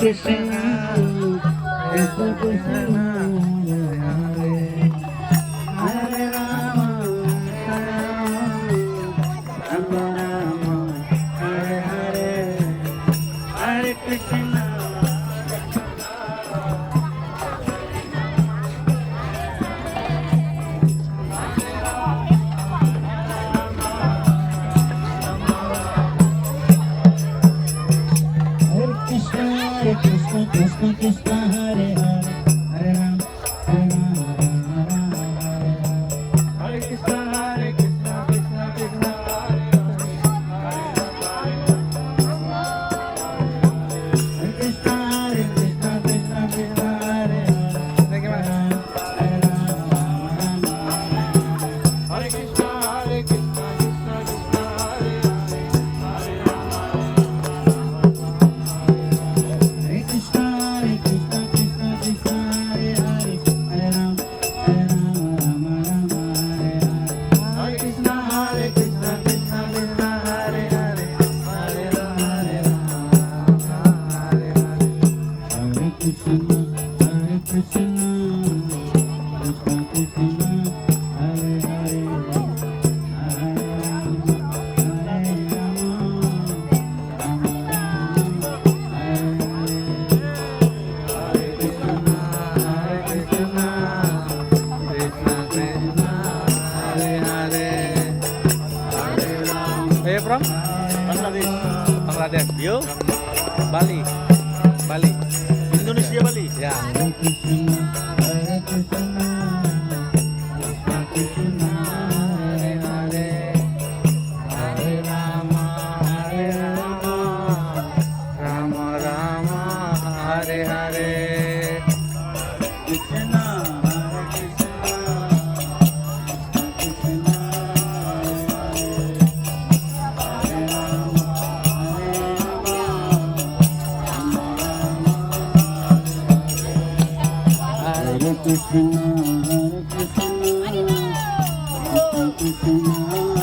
Krishna, Krishna Krishna, Hare Hare, Hare Rama, Rama Rama, Hare Hare, Hare Krishna. Hare Krishna, Krishna Krishna, Hare Hare, Hare Ram, Hare Ram, Hare Krishna, Krishna Krishna, Hare Krishna, Krishna Krishna, Hare Hare, Hare Ram, Hare Krishna, Krishna Krishna, Hare Krishna, Krishna Krishna, Hare Hare, Hare Ram, Hare Rama, Hare Krishna, Krishna Krishna, Hare Hare, Hare Rama, Hare Krishna, Krishna Krishna, Hare Hare, Hare Rama, Hare Hey, from Bangladesh. Bangladesh. You? Bali. Bali. Indonesia, Bali. Ya. Hare Krishna, Hare Krishna, Krishna Krishna, Hare Hare, Hare Rama, Hare Rama, Rama Rama, Hare Hare. Krishna, Hare Krishna, Krishna Krishna, Hare Krishna, Krishna Krishna, Hare Hare, Hare Rama, Hare Rama, Krishna Krishna, Krishna